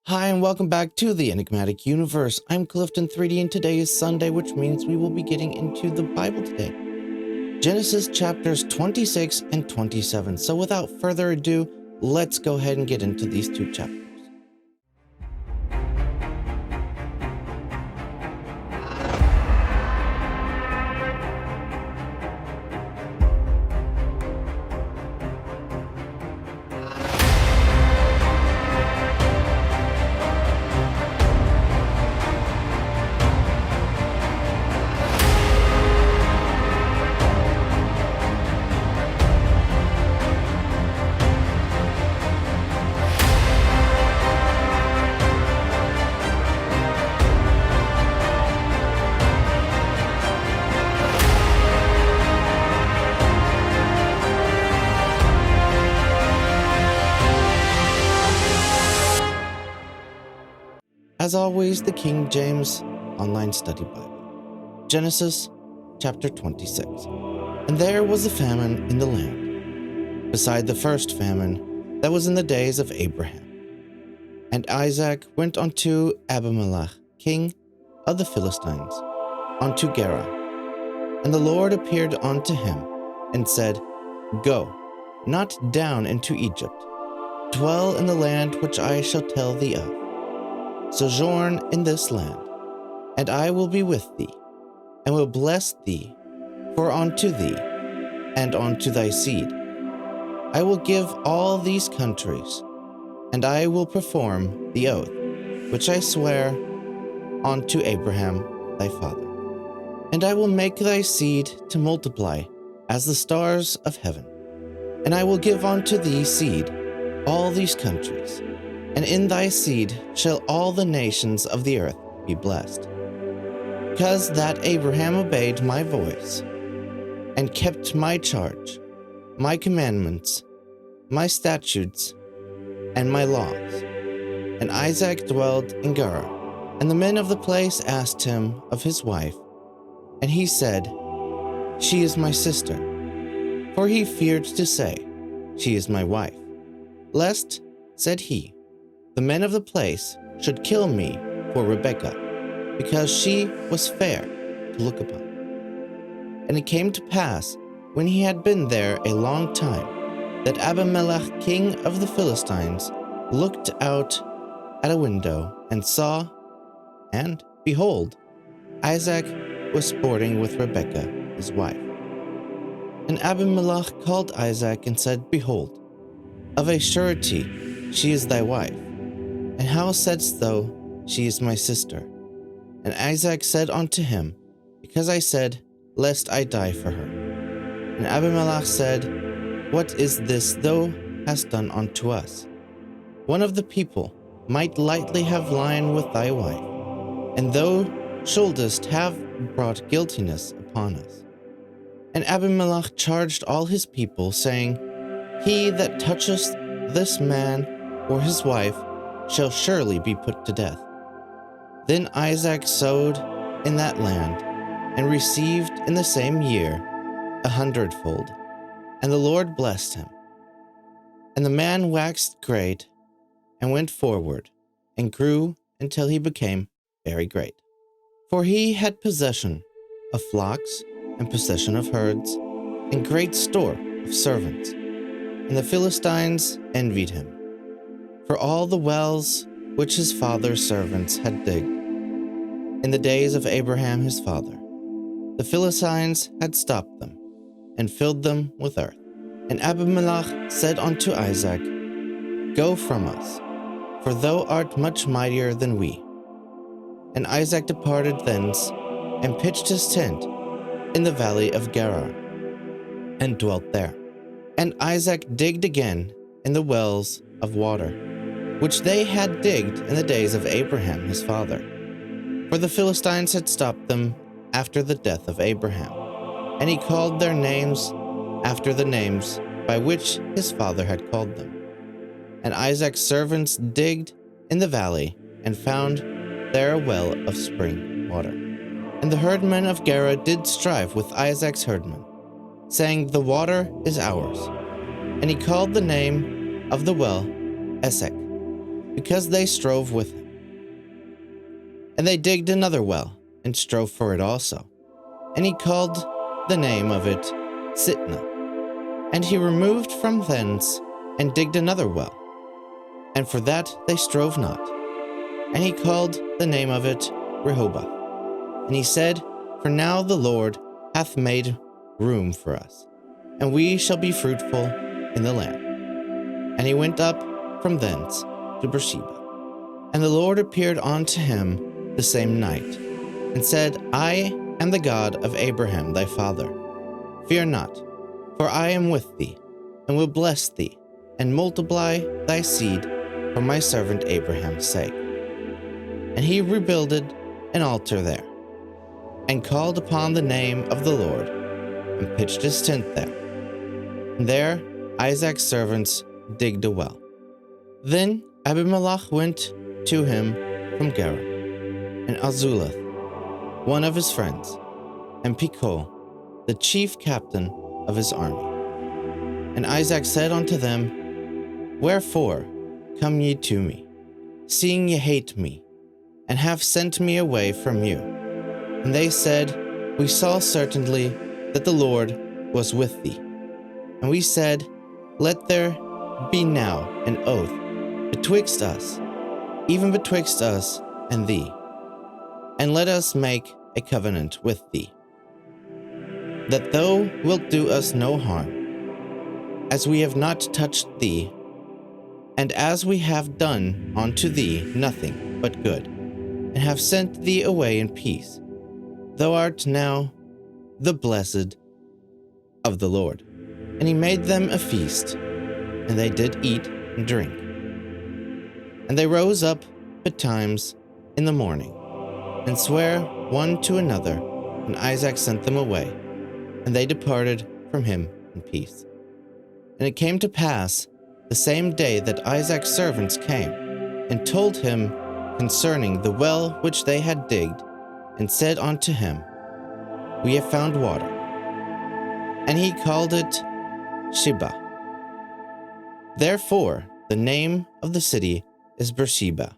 Hi and welcome back to the Enigmatic Universe. I'm Clifton3D and today is Sunday, which means we will be getting into the Bible today. Genesis chapters 26 and 27. So without further ado, let's go ahead and get into these two chapters. As always, the King James Online Study Bible. Genesis chapter 26. And there was a famine in the land, beside the first famine that was in the days of Abraham. And Isaac went unto Abimelech, king of the Philistines, unto Gerar. And the Lord appeared unto him, and said, Go, not down into Egypt, dwell in the land which I shall tell thee of. Sojourn in this land, and I will be with thee, and will bless thee, for unto thee, and unto thy seed, I will give all these countries, and I will perform the oath, which I swear unto Abraham thy father. And I will make thy seed to multiply as the stars of heaven, and I will give unto thee seed all these countries, and in thy seed shall all the nations of the earth be blessed. Because that Abraham obeyed my voice, and kept my charge, my commandments, my statutes, and my laws. And Isaac dwelled in Gerar. And the men of the place asked him of his wife, and he said, She is my sister. For he feared to say, She is my wife. Lest, said he, the men of the place should kill me for Rebekah, because she was fair to look upon. And it came to pass, when he had been there a long time, that Abimelech, king of the Philistines, looked out at a window and saw, and behold, Isaac was sporting with Rebekah, his wife. And Abimelech called Isaac and said, Behold, of a surety she is thy wife. And how saidst thou, She is my sister? And Isaac said unto him, Because I said, Lest I die for her. And Abimelech said, What is this thou hast done unto us? One of the people might lightly have lain with thy wife, and thou shouldest have brought guiltiness upon us. And Abimelech charged all his people, saying, He that toucheth this man or his wife shall surely be put to death. Then Isaac sowed in that land, and received in the same year 100-fold, and the Lord blessed him. And the man waxed great, and went forward, and grew until he became very great. For he had possession of flocks, and possession of herds, and great store of servants. And the Philistines envied him, for all the wells which his father's servants had digged in the days of Abraham his father, the Philistines had stopped them, and filled them with earth. And Abimelech said unto Isaac, Go from us, for thou art much mightier than we. And Isaac departed thence, and pitched his tent in the valley of Gerar, and dwelt there. And Isaac digged again in the wells of water, which they had digged in the days of Abraham his father. For the Philistines had stopped them after the death of Abraham. And he called their names after the names by which his father had called them. And Isaac's servants digged in the valley, and found there a well of spring water. And the herdmen of Gerar did strive with Isaac's herdmen, saying, The water is ours. And he called the name of the well Esek. because they strove with him. And they digged another well, and strove for it also. And he called the name of it Sitna. And he removed from thence, and digged another well. And for that they strove not. And he called the name of it Rehoboth. And he said, For now the Lord hath made room for us, and we shall be fruitful in the land. And he went up from thence to Beersheba. And the Lord appeared unto him the same night, and said, I am the God of Abraham thy father. Fear not, for I am with thee, and will bless thee, and multiply thy seed for my servant Abraham's sake. And he rebuilded an altar there, and called upon the name of the Lord, and pitched his tent there. And there Isaac's servants digged a well. Then Abimelech went to him from Gerar, and Azulath, one of his friends, and Pichol, the chief captain of his army. And Isaac said unto them, Wherefore come ye to me, seeing ye hate me, and have sent me away from you? And they said, We saw certainly that the Lord was with thee. And we said, Let there be now an oath betwixt us, even betwixt us and thee, and let us make a covenant with thee, that thou wilt do us no harm, as we have not touched thee, and as we have done unto thee nothing but good, and have sent thee away in peace. Thou art now the blessed of the Lord. And he made them a feast, and they did eat and drink. And they rose up betimes in the morning, and sware one to another, and Isaac sent them away, and they departed from him in peace. And it came to pass the same day that Isaac's servants came, and told him concerning the well which they had digged, and said unto him, We have found water. And he called it Sheba. Therefore the name of the city is Beersheba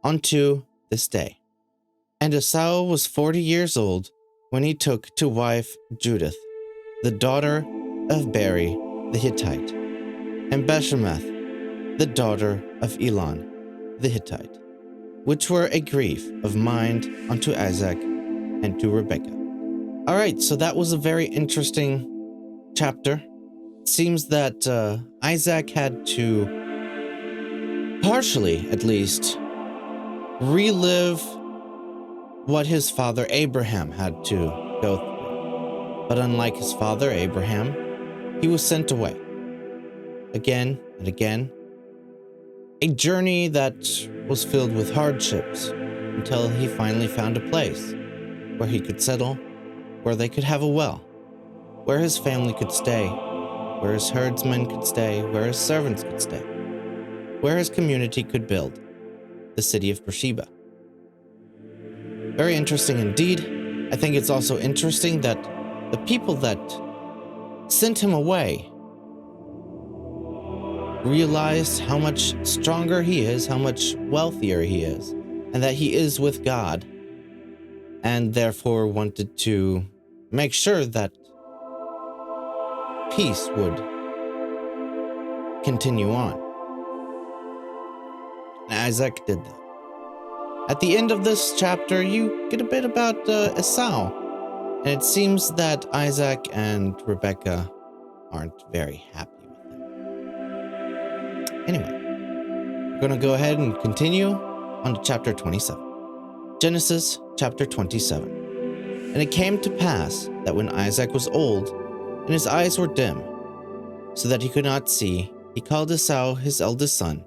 unto this day. And Esau was 40 years old when he took to wife Judith, the daughter of Beri the Hittite, and Bashemath, the daughter of Elon the Hittite, which were a grief of mind unto Isaac and to Rebekah. All right, so that was a very interesting chapter. It seems that Isaac had to, partially at least, relive what his father Abraham had to go through. But unlike his father Abraham, he was sent away again and again. A journey that was filled with hardships until he finally found a place where he could settle, where they could have a well, where his family could stay, where his herdsmen could stay, where his servants could stay, where his community could build, the city of Beersheba. Very interesting indeed. I think it's also interesting that the people that sent him away realized how much stronger he is, how much wealthier he is, and that he is with God, and therefore wanted to make sure that peace would continue on. And Isaac did that. At the end of this chapter, you get a bit about Esau, and it seems that Isaac and Rebekah aren't very happy with him. Anyway, we're going to go ahead and continue on to chapter 27. Genesis chapter 27. And it came to pass that when Isaac was old, and his eyes were dim, so that he could not see, he called Esau his eldest son,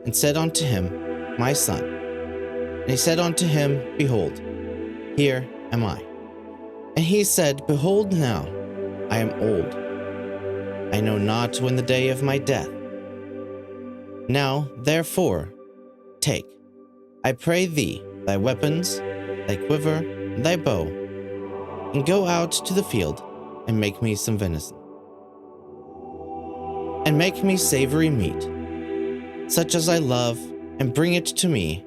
and said unto him, My son. And he said unto him, Behold, here am I. And he said, Behold now, I am old. I know not when the day of my death. Now, therefore, take, I pray thee, thy weapons, thy quiver, and thy bow, and go out to the field, and make me some venison. And make me savory meat, such as I love, and bring it to me,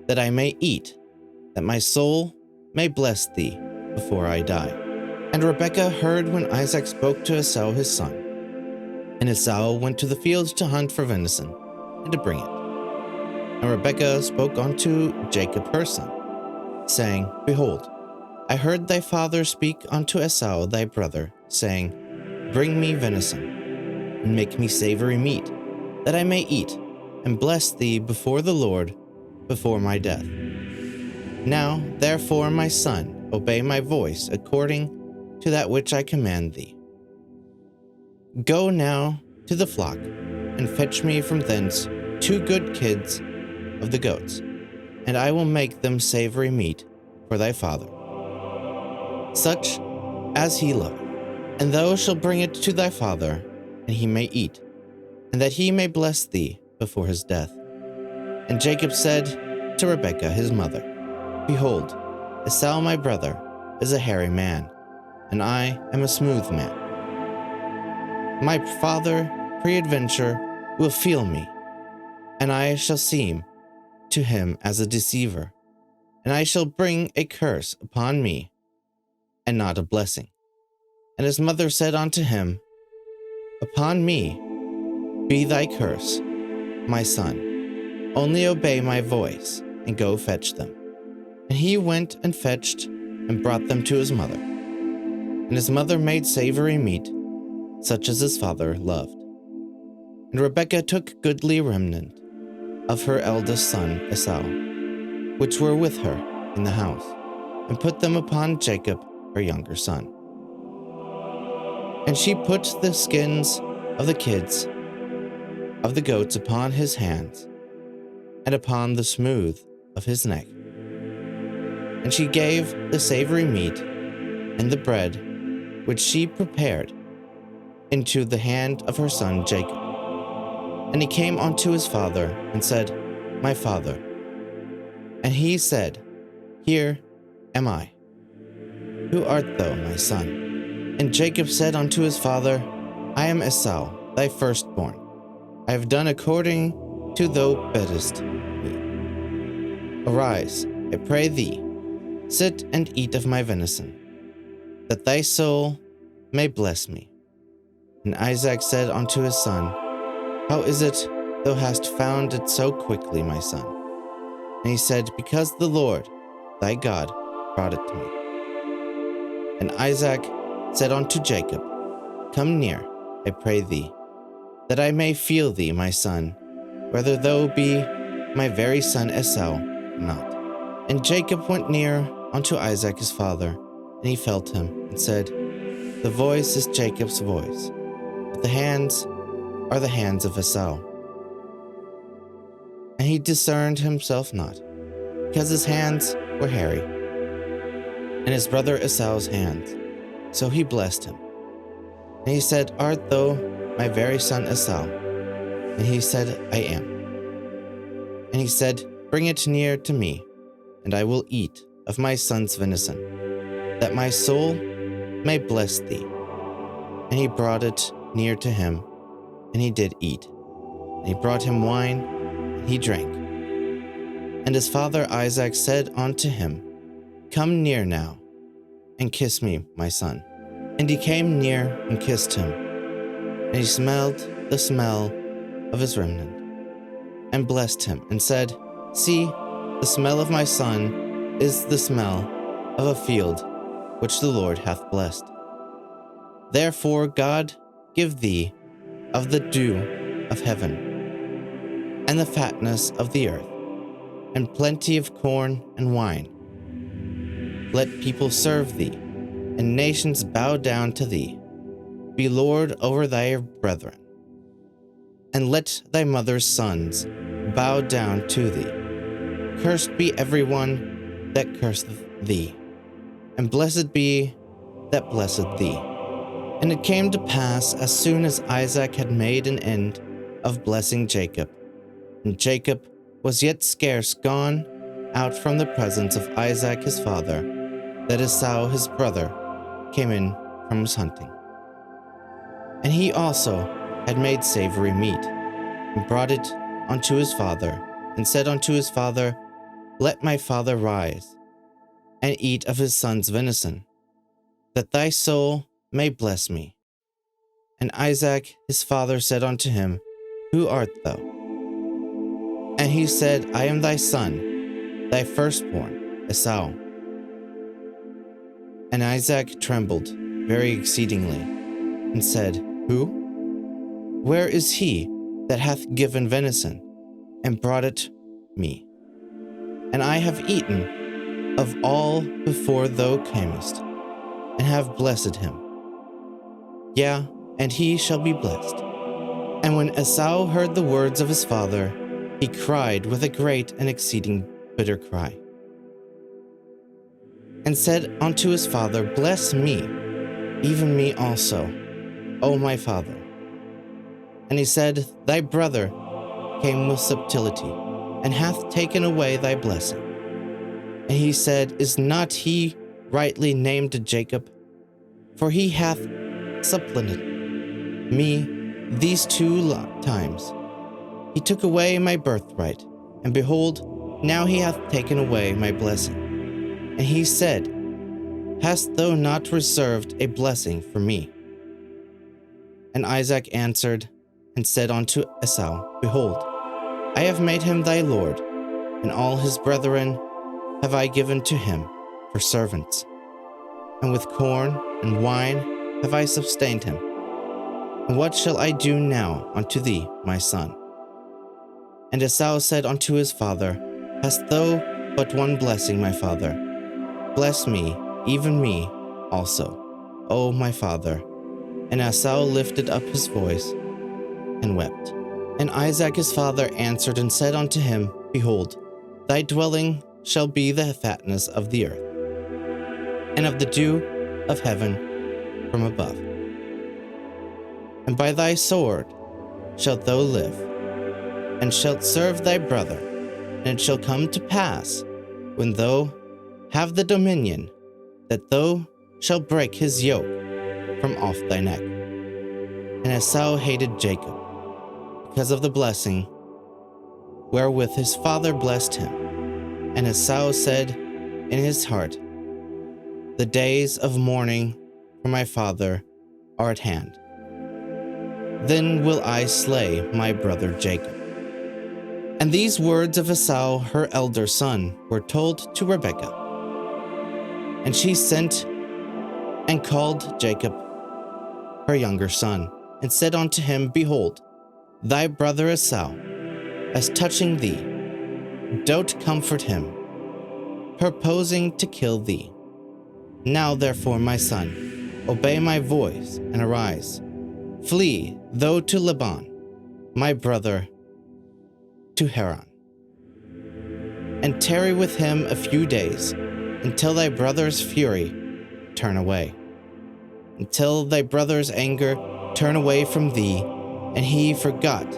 that I may eat, that my soul may bless thee before I die. And Rebekah heard when Isaac spoke to Esau his son. And Esau went to the fields to hunt for venison, and to bring it. And Rebekah spoke unto Jacob her son, saying, Behold, I heard thy father speak unto Esau thy brother, saying, Bring me venison, and make me savory meat, that I may eat, and bless thee before the Lord, before my death. Now, therefore, my son, obey my voice according to that which I command thee. Go now to the flock, and fetch me from thence 2 good kids of the goats, and I will make them savory meat for thy father, such as he loveth. And thou shalt bring it to thy father, and he may eat, and that he may bless thee before his death. And Jacob said to Rebekah his mother, Behold, Esau my brother is a hairy man, and I am a smooth man. My father peradventure will feel me, and I shall seem to him as a deceiver, and I shall bring a curse upon me, and not a blessing. And his mother said unto him, Upon me be thy curse, my son. Only obey my voice, and go fetch them. And he went and fetched, and brought them to his mother. And his mother made savory meat, such as his father loved. And Rebekah took goodly remnant of her eldest son Esau, which were with her in the house, and put them upon Jacob her younger son. And she put the skins of the kids of the goats upon his hands, and upon the smooth of his neck. And she gave the savory meat and the bread which she prepared into the hand of her son Jacob. And he came unto his father and said, My father. And he said, Here am I. Who art thou, my son? And Jacob said unto his father, I am Esau, thy firstborn. I have done according to thou biddest me. Arise, I pray thee, sit and eat of my venison, that thy soul may bless me. And Isaac said unto his son, How is it thou hast found it so quickly, my son? And he said, Because the Lord thy God brought it to me. And Isaac said unto Jacob, Come near, I pray thee, that I may feel thee, my son, whether thou be my very son Esau or not. And Jacob went near unto Isaac his father, and he felt him, and said, The voice is Jacob's voice, but the hands are the hands of Esau. And he discerned himself not, because his hands were hairy, and his brother Esau's hands. So he blessed him. And he said, Art thou my very son Esau? And he said, I am. And he said, Bring it near to me, and I will eat of my son's venison, that my soul may bless thee. And he brought it near to him, and he did eat. And he brought him wine, and he drank. And his father Isaac said unto him, Come near now, and kiss me, my son. And he came near and kissed him. And he smelled the smell of his remnant, and blessed him, and said, See, the smell of my son is the smell of a field which the Lord hath blessed. Therefore God give thee of the dew of heaven, and the fatness of the earth, and plenty of corn and wine. Let people serve thee, and nations bow down to thee. Be Lord over thy brethren, and let thy mother's sons bow down to thee. Cursed be every one that curseth thee, and blessed be that blesseth thee. And it came to pass, as soon as Isaac had made an end of blessing Jacob, and Jacob was yet scarce gone out from the presence of Isaac his father, that Esau his brother came in from his hunting. And he also had made savory meat, and brought it unto his father, and said unto his father, Let my father rise, and eat of his son's venison, that thy soul may bless me. And Isaac his father said unto him, Who art thou? And he said, I am thy son, thy firstborn, Esau. And Isaac trembled very exceedingly, and said, Who? Where is he that hath given venison, and brought it me? And I have eaten of all before thou camest, and have blessed him. Yea, and he shall be blessed. And when Esau heard the words of his father, he cried with a great and exceeding bitter cry, and said unto his father, Bless me, even me also, O my father. And he said, Thy brother came with subtlety, and hath taken away thy blessing. And he said, Is not he rightly named Jacob? For he hath supplanted me these 2 times. He took away my birthright, and behold, now he hath taken away my blessing. And he said, Hast thou not reserved a blessing for me? And Isaac answered and said unto Esau, Behold, I have made him thy lord, and all his brethren have I given to him for servants. And with corn and wine have I sustained him. And what shall I do now unto thee, my son? And Esau said unto his father, Hast thou but one blessing, my father? Bless me, even me also, O my father. And Esau lifted up his voice and wept. And Isaac his father answered and said unto him, Behold, thy dwelling shall be the fatness of the earth, and of the dew of heaven from above. And by thy sword shalt thou live, and shalt serve thy brother. And it shall come to pass, when thou have the dominion, that thou shalt break his yoke from off thy neck. And Esau hated Jacob, because of the blessing wherewith his father blessed him. And Esau said in his heart, The days of mourning for my father are at hand. Then will I slay my brother Jacob. And these words of Esau, her elder son, were told to Rebekah. And she sent and called Jacob, her younger son, and said unto him, Behold, thy brother Esau, as touching thee, doth comfort him, purposing to kill thee. Now therefore, my son, obey my voice, and arise. Flee thou to Laban, my brother, to Haran, and tarry with him a few days, until thy brother's fury turn away, until thy brother's anger turn away from thee, and he forgot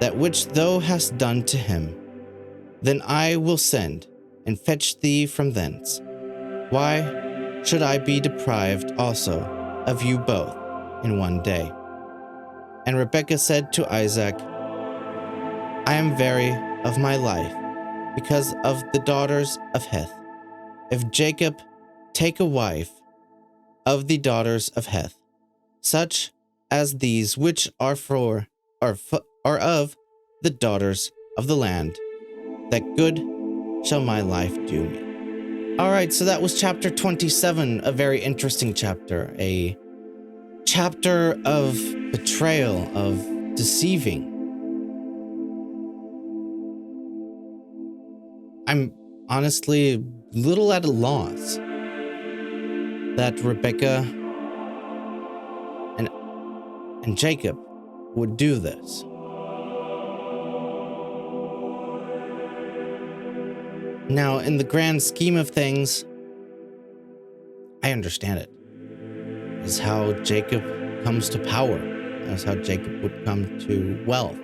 that which thou hast done to him. Then I will send and fetch thee from thence. Why should I be deprived also of you both in one day? And Rebekah said to Isaac, I am weary of my life because of the daughters of Heth. If Jacob take a wife of the daughters of Heth, such as these which are of the daughters of the land, that good shall my life do me. All right, so that was chapter 27, a very interesting chapter, a chapter of betrayal, of deceiving. I'm honestly a little at a loss that Rebekah and Jacob would do this. Now, in the grand scheme of things, I understand it. It's how Jacob comes to power. That's how Jacob would come to wealth,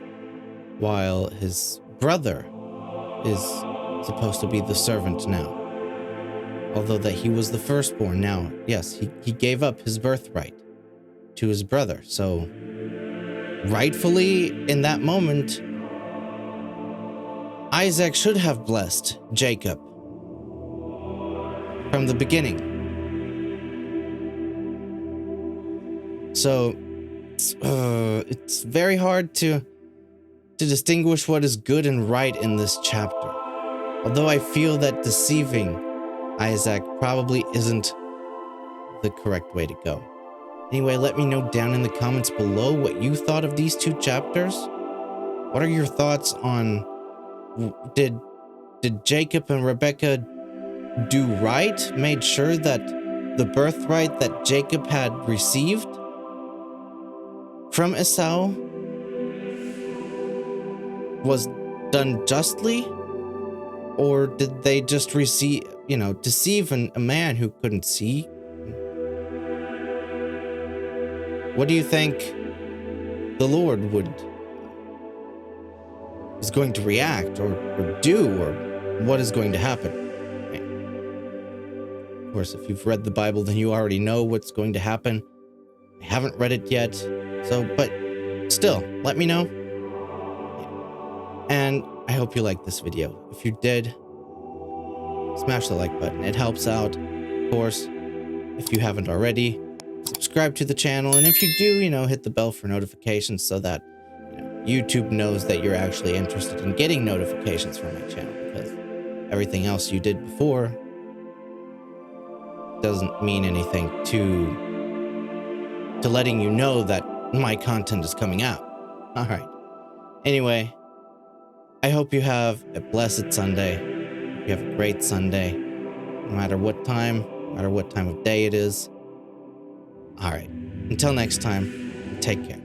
while his brother is supposed to be the servant now. Although that he was the firstborn now, yes, he gave up his birthright to his brother. So rightfully in that moment, Isaac should have blessed Jacob from the beginning. So it's very hard to distinguish what is good and right in this chapter. Although I feel that deceiving Isaac probably isn't the correct way to go. Anyway, let me know down in the comments below what you thought of these two chapters. What are your thoughts on, did Jacob and Rebekah do right? Made sure that the birthright that Jacob had received from Esau was done justly? Or did they just deceive a man who couldn't see? What do you think the Lord is going to react or do, or what is going to happen? Of course, if you've read the Bible, then you already know what's going to happen. I haven't read it yet, but still, let me know. And I hope you liked this video. If you did, smash the like button. It helps out. Of course, if you haven't already, subscribe to the channel. And if you do, hit the bell for notifications so that YouTube knows that you're actually interested in getting notifications from my channel, because everything else you did before doesn't mean anything to letting you know that my content is coming out. All right. Anyway, I hope you have a blessed Sunday. You have a great Sunday, no matter what time of day it is. All right. Until next time, take care.